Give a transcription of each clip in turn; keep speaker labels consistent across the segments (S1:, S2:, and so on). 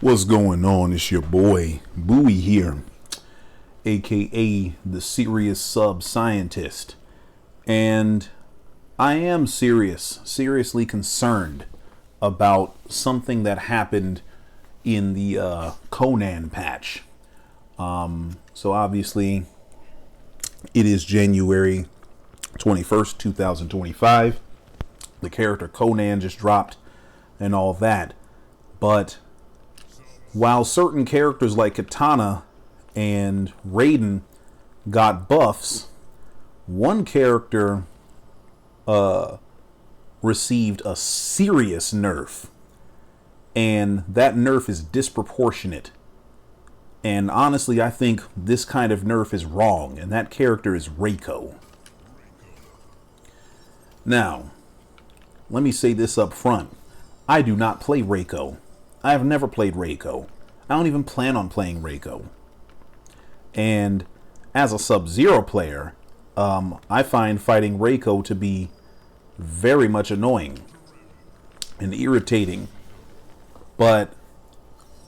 S1: What's going on? It's your boy Bowie here, aka the serious sub scientist, and I am seriously concerned about something that happened in the Conan patch. So obviously, it is January 21st, 2025. The character Conan just dropped and all that, but while certain characters like Katana and Raiden got buffs, one character received a serious nerf, and that nerf is disproportionate. And honestly, I think this kind of nerf is wrong, and that character is Reiko. Now, let me say this up front. I do not play Reiko. I have never played Reiko. I don't even plan on playing Reiko. And as a Sub-Zero player, I find fighting Reiko to be very much annoying and irritating. But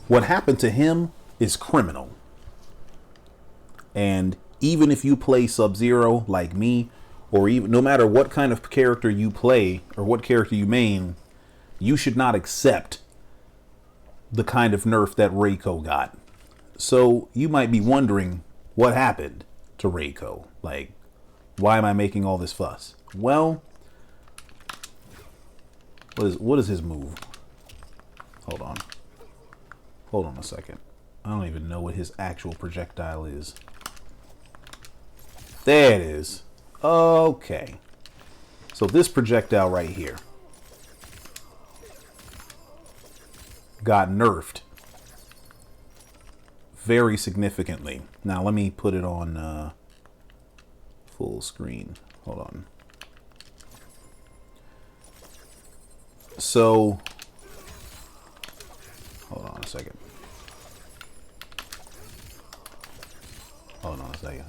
S1: what happened to him is criminal. And even if you play Sub-Zero like me, or even no matter what kind of character you play or what character you main, you should not accept the kind of nerf that Reiko got. So you might be wondering what happened to Reiko. Like, why am I making all this fuss? Well, what is his move? Hold on a second. I don't even know what his actual projectile is. There it is. Okay. So this projectile right here got nerfed very significantly. Now let me put it on full screen. Hold on. So, hold on a second.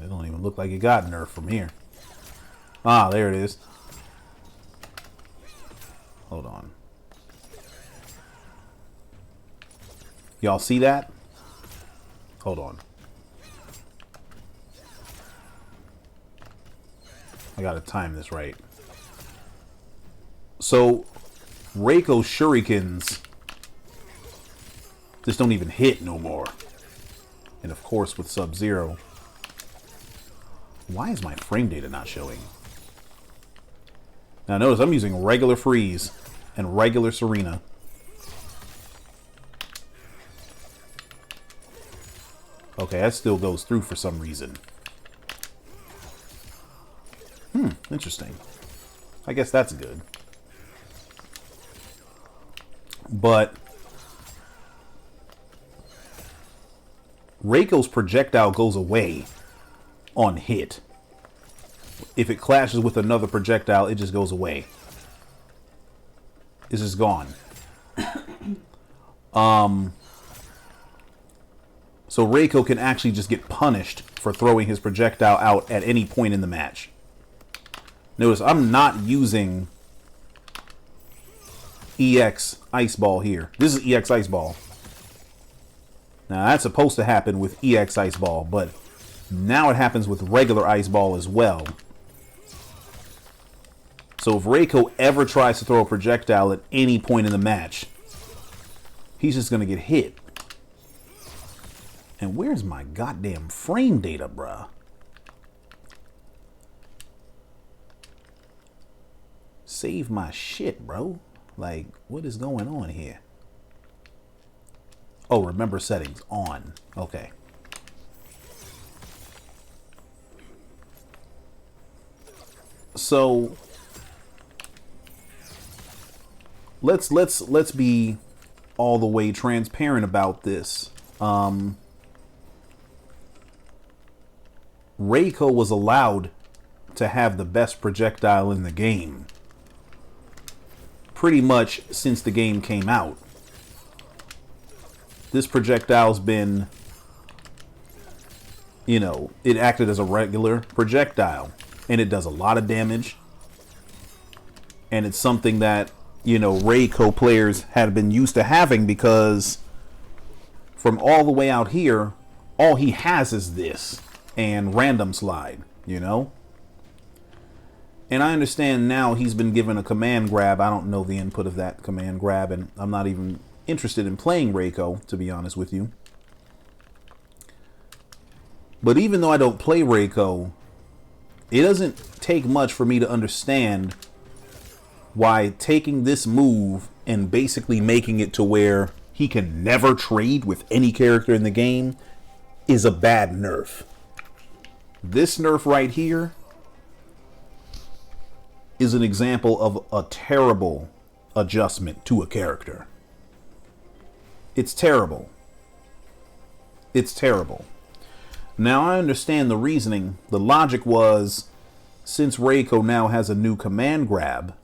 S1: It don't even look like it got nerfed from here. Ah, there it is. Hold on. Y'all see that? Hold on. I gotta time this right. So, Reiko's shurikens just don't even hit no more. And of course with Sub-Zero. Why is my frame data not showing? Now notice I'm using regular freeze and regular Serena. Okay, that still goes through for some reason. Interesting. I guess that's good. But Reiko's projectile goes away on hit. If it clashes with another projectile, it just goes away. It's just gone. So Reiko can actually just get punished for throwing his projectile out at any point in the match. Notice I'm not using EX Ice Ball here. This is EX Ice Ball. Now that's supposed to happen with EX Ice Ball, but now it happens with regular Ice Ball as well. So if Reiko ever tries to throw a projectile at any point in the match, he's just going to get hit. And where's my goddamn frame data, bruh? Save my shit, bro. Like, what is going on here? Oh, remember settings on. Okay. So let's be all the way transparent about this. Reiko was allowed to have the best projectile in the game pretty much since the game came out. This projectile's been, it acted as a regular projectile, and it does a lot of damage, and it's something that Reiko players had been used to having because from all the way out here, all he has is this and random slide, you know? And I understand now he's been given a command grab. I don't know the input of that command grab, and I'm not even interested in playing Reiko, to be honest with you. But even though I don't play Reiko, it doesn't take much for me to understand why taking this move and basically making it to where he can never trade with any character in the game is a bad nerf. This nerf right here is an example of a terrible adjustment to a character. It's terrible. It's terrible. Now I understand the reasoning. The logic was, since Reiko now has a new command grab,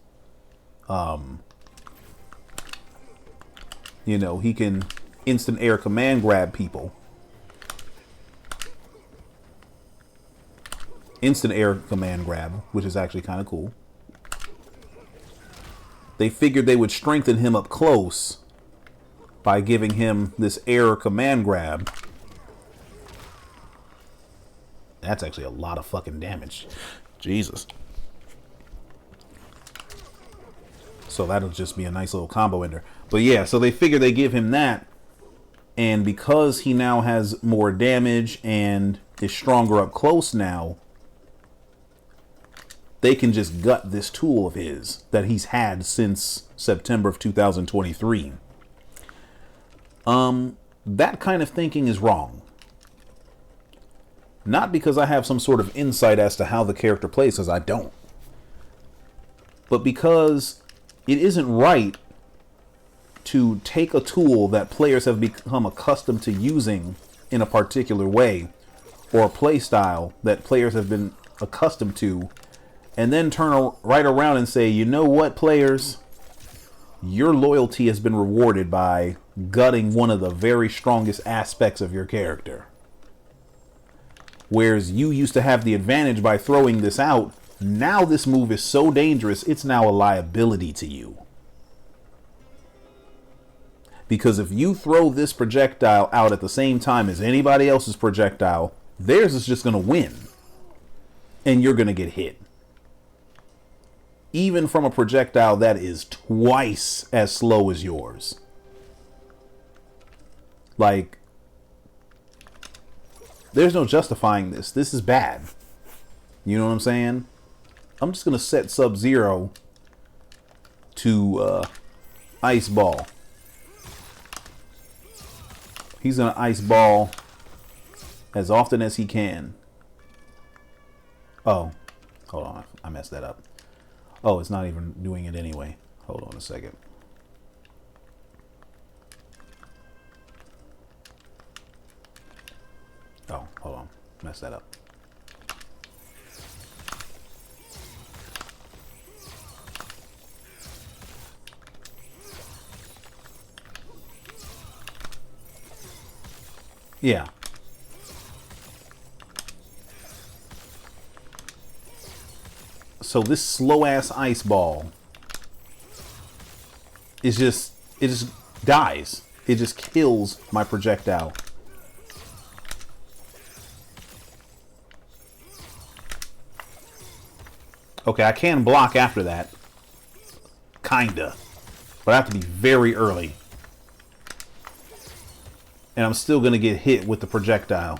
S1: you know, he can instant air command grab people. Instant air command grab, which is actually kind of cool. They figured they would strengthen him up close by giving him this air command grab. That's actually a lot of fucking damage. Jesus. So that'll just be a nice little combo ender. But yeah, so they figure they give him that. And because he now has more damage and is stronger up close now, they can just gut this tool of his that he's had since September of 2023. That kind of thinking is wrong. Not because I have some sort of insight as to how the character plays, because I don't. But because it isn't right to take a tool that players have become accustomed to using in a particular way, or a play style that players have been accustomed to, and then turn right around and say, you know what, players? Your loyalty has been rewarded by gutting one of the very strongest aspects of your character. Whereas you used to have the advantage by throwing this out, now this move is so dangerous, it's now a liability to you. Because if you throw this projectile out at the same time as anybody else's projectile, theirs is just going to win. And you're going to get hit. Even from a projectile that is twice as slow as yours. Like, there's no justifying this. This is bad. You know what I'm saying? I'm just going to set Sub-Zero to Ice Ball. He's going to Ice Ball as often as he can. Oh, hold on. I messed that up. Oh, it's not even doing it anyway. Hold on a second. Oh, hold on. Messed that up. Yeah. So this slow ass ice ball is just, it just dies. It just kills my projectile. Okay, I can block after that. Kinda. But I have to be very early. And I'm still gonna get hit with the projectile.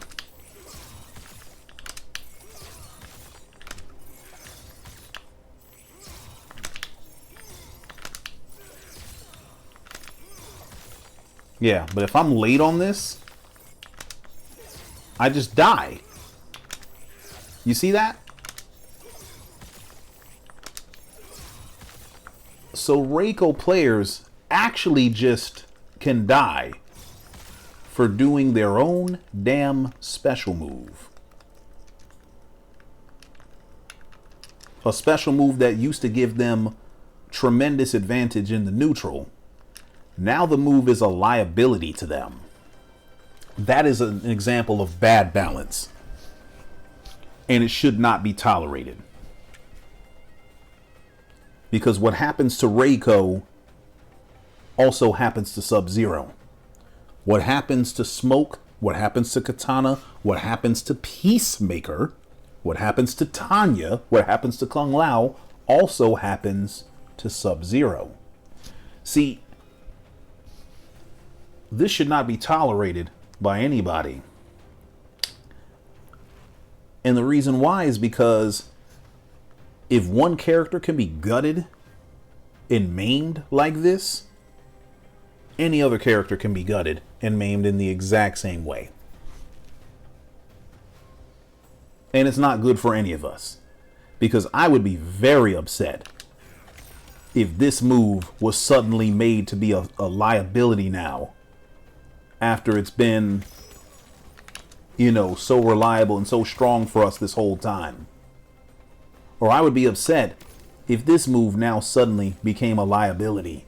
S1: Yeah, but if I'm late on this, I just die. You see that? So Reiko players actually just can die for doing their own damn special move. A special move that used to give them tremendous advantage in the neutral. Now the move is a liability to them. That is an example of bad balance. And it should not be tolerated. Because what happens to Reiko also happens to Sub-Zero. What happens to Smoke, what happens to Katana, what happens to Peacemaker, what happens to Tanya, what happens to Kung Lao, also happens to Sub-Zero. See, this should not be tolerated by anybody. And the reason why is because if one character can be gutted and maimed like this, any other character can be gutted and maimed in the exact same way. And it's not good for any of us, because I would be very upset if this move was suddenly made to be a liability now, after it's been, you know, so reliable and so strong for us this whole time. Or I would be upset if this move now suddenly became a liability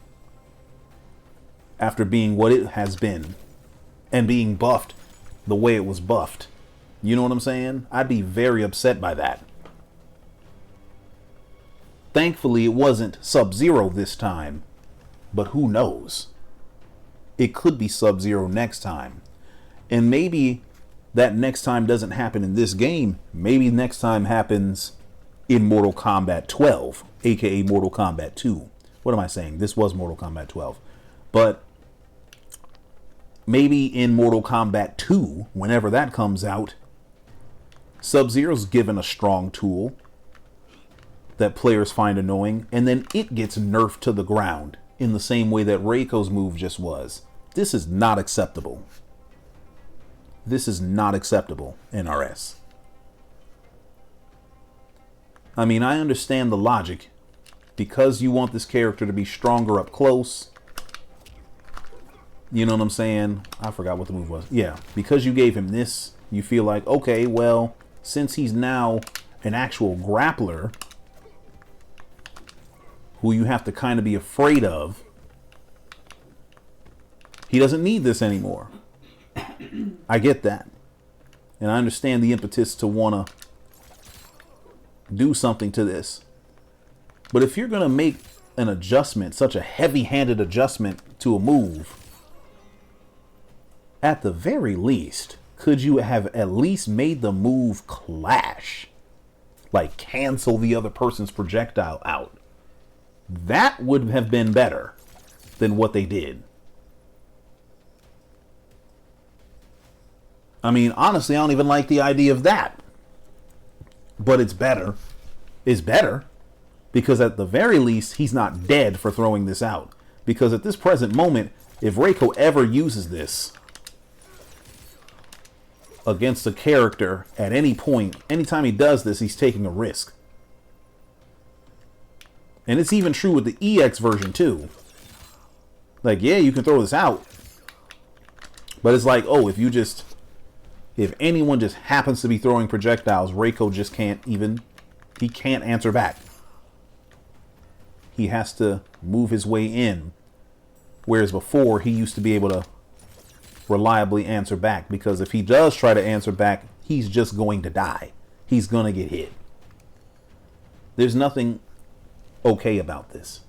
S1: after being what it has been and being buffed the way it was buffed. You know what I'm saying? I'd be very upset by that. Thankfully, it wasn't Sub-Zero this time, but who knows? It could be Sub-Zero next time. And maybe that next time doesn't happen in this game. Maybe next time happens in Mortal Kombat 12, aka Mortal Kombat 2. What am I saying? This was Mortal Kombat 12. But maybe in Mortal Kombat 2, whenever that comes out, Sub-Zero's given a strong tool that players find annoying, and then it gets nerfed to the ground in the same way that Reiko's move just was. This is not acceptable. This is not acceptable, NRS. I mean, I understand the logic. Because you want this character to be stronger up close. You know what I'm saying? I forgot what the move was. Yeah, because you gave him this, you feel like, okay, well, since he's now an actual grappler who you have to kind of be afraid of, he doesn't need this anymore. I get that. And I understand the impetus to want to do something to this. But if you're going to make an adjustment, such a heavy-handed adjustment to a move, at the very least, could you have at least made the move clash? Like cancel the other person's projectile out. That would have been better than what they did. I mean, honestly, I don't even like the idea of that. But it's better. It's better. Because at the very least, he's not dead for throwing this out. Because at this present moment, if Reiko ever uses this against a character at any point, anytime he does this, he's taking a risk. And it's even true with the EX version too. Like, yeah, you can throw this out. But it's like, oh, if anyone just happens to be throwing projectiles, Reiko just he can't answer back. He has to move his way in. Whereas before, he used to be able to reliably answer back. Because if he does try to answer back, he's just going to die. He's going to get hit. There's nothing okay about this.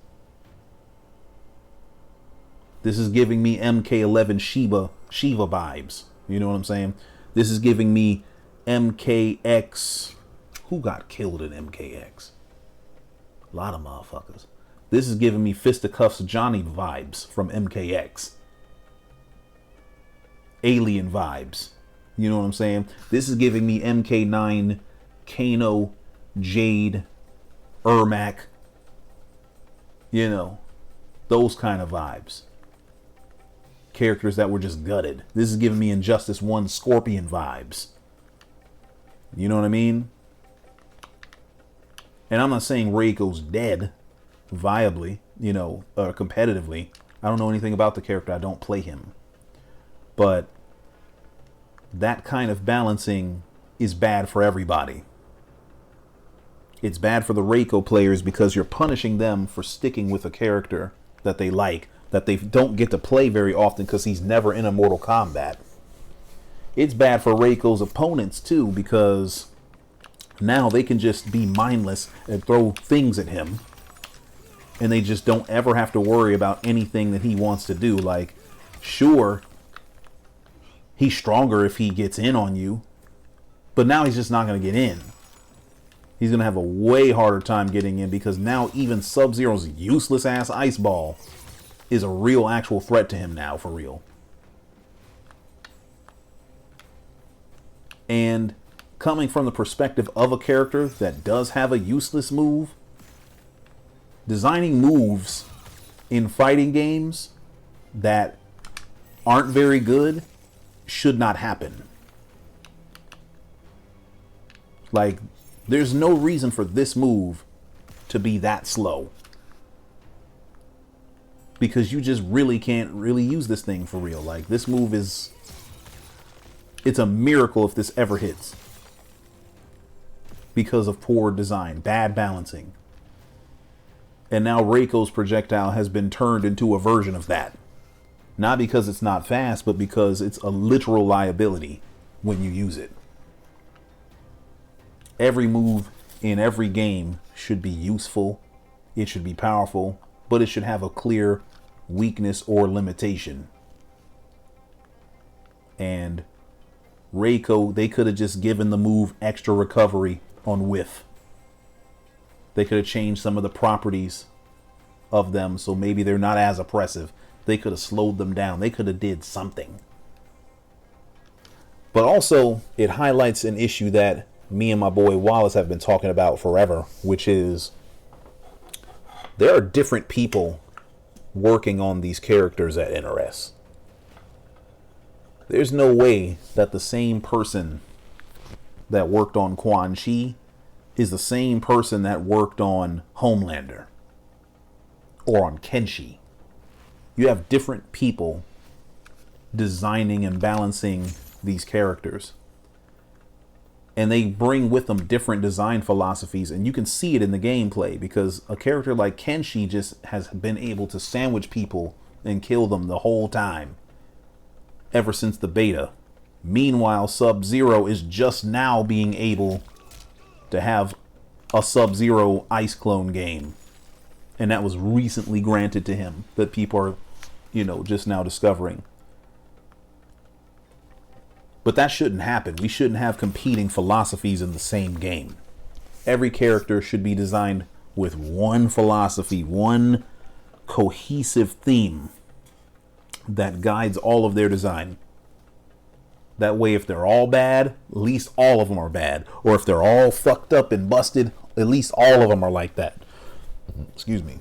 S1: This is giving me MK11 Shiva vibes. You know what I'm saying? This is giving me MKX. Who got killed in MKX? A lot of motherfuckers. This is giving me Fisticuffs Johnny vibes from MKX. Alien vibes. You know what I'm saying? This is giving me MK9, Kano, Jade, Ermac. You know, those kind of vibes. Characters that were just gutted. This is giving me Injustice 1 Scorpion vibes. You know what I mean? And I'm not saying Reiko's dead viably, you know, competitively. I don't know anything about the character. I don't play him. But that kind of balancing is bad for everybody. It's bad for the Reiko players because you're punishing them for sticking with a character that they like, that they don't get to play very often because he's never in a Mortal Kombat. It's bad for Reiko's opponents too, because now they can just be mindless and throw things at him, and they just don't ever have to worry about anything that he wants to do. Like, sure, He's stronger if he gets in on you, but now he's just not going to get in. He's going to have a way harder time getting in because now even Sub-Zero's useless ass ice ball is a real actual threat to him now, for real. And coming from the perspective of a character that does have a useless move, designing moves in fighting games that aren't very good should not happen. Like, there's no reason for this move to be that slow. Because you just really can't really use this thing for real. Like, this move is... It's a miracle if this ever hits. Because of poor design, bad balancing. And now Reiko's projectile has been turned into a version of that. Not because it's not fast, but because it's a literal liability when you use it. Every move in every game should be useful. It should be powerful, but it should have a clear weakness or limitation. And Reiko, they could have just given the move extra recovery on whiff. They could have changed some of the properties of them so maybe they're not as oppressive. They could have slowed them down. They could have did something. But also, it highlights an issue that me and my boy Wallace have been talking about forever, which is there are different people working on these characters at NRS. There's no way that the same person that worked on Quan Chi is the same person that worked on Homelander or on Kenshi. You have different people designing and balancing these characters. And they bring with them different design philosophies, and you can see it in the gameplay because a character like Kenshi just has been able to sandwich people and kill them the whole time ever since the beta. Meanwhile, Sub-Zero is just now being able to have a Sub-Zero ice clone game, and that was recently granted to him that people are, just now discovering. But that shouldn't happen. We shouldn't have competing philosophies in the same game. Every character should be designed with one philosophy, one cohesive theme that guides all of their design. That way, if they're all bad, at least all of them are bad. Or if they're all fucked up and busted, at least all of them are like that. Excuse me.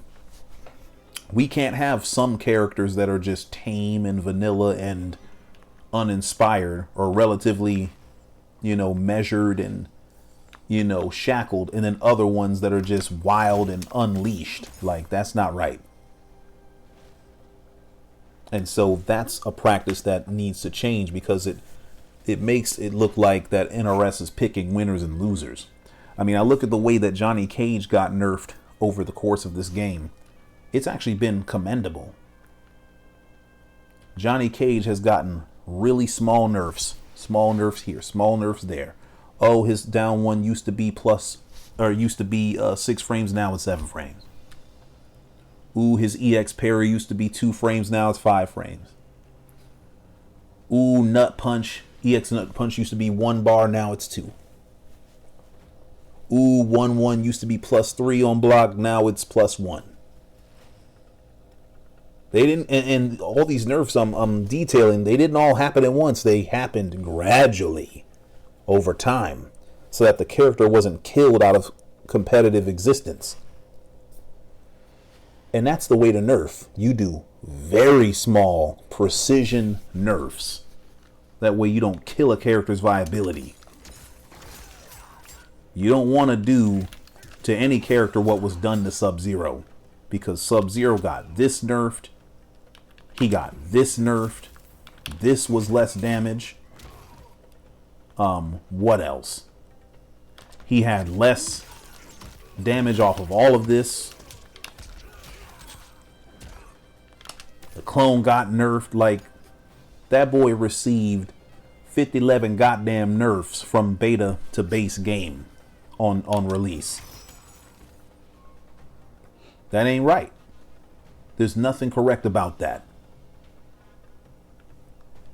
S1: We can't have some characters that are just tame and vanilla and uninspired or relatively, measured and, shackled, and then other ones that are just wild and unleashed. Like, that's not right. And so that's a practice that needs to change because it makes it look like that NRS is picking winners and losers. I mean, I look at the way that Johnny Cage got nerfed over the course of this game. It's actually been commendable. Johnny Cage has gotten really small nerfs here, small nerfs there. Oh, his down one used to be 6 frames, now it's 7 frames. Ooh, his EX parry used to be 2 frames, now it's 5 frames. Ooh, nut punch, EX nut punch used to be 1 bar, now it's 2. Ooh, 1-1 used to be +3 on block, now it's +1. They didn't, and all these nerfs I'm detailing, they didn't all happen at once. They happened gradually over time so that the character wasn't killed out of competitive existence. And that's the way to nerf. You do very small precision nerfs. That way you don't kill a character's viability. You don't want to do to any character what was done to Sub-Zero, because Sub-Zero got this nerfed. He got this nerfed. This was less damage. What else? He had less damage off of all of this. The clone got nerfed. Like, that boy received 50-11 goddamn nerfs from beta to base game on release. That ain't right. There's nothing correct about that.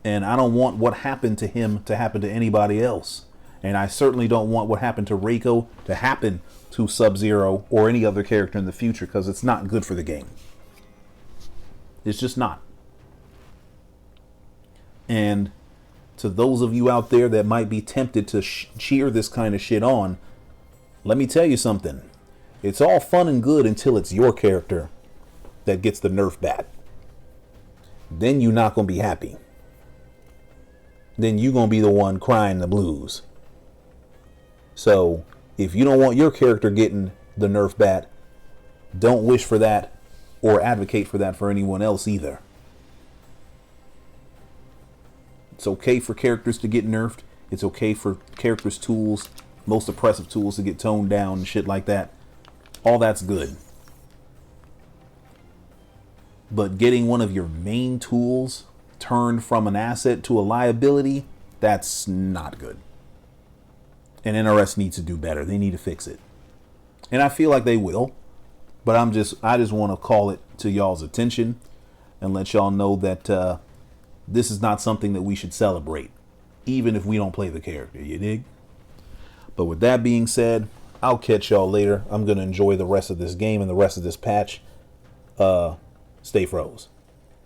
S1: And I don't want what happened to him to happen to anybody else. And I certainly don't want what happened to Reiko to happen to Sub-Zero or any other character in the future, because it's not good for the game. It's just not. And to those of you out there that might be tempted to cheer this kind of shit on, let me tell you something. It's all fun and good until it's your character that gets the nerf bat. Then you're not going to be happy. Then you're going to be the one crying the blues. So if you don't want your character getting the nerf bat, don't wish for that or advocate for that for anyone else either. It's okay for characters to get nerfed. It's okay for characters' tools, most oppressive tools, to get toned down and shit like that. All that's good. But getting one of your main tools turned from an asset to a liability, that's not good. And NRS needs to do better. They need to fix it. And I feel like they will. But I just want to call it to y'all's attention and let y'all know that this is not something that we should celebrate, even if we don't play the character, you dig? But with that being said, I'll catch y'all later. I'm going to enjoy the rest of this game and the rest of this patch. Stay froze.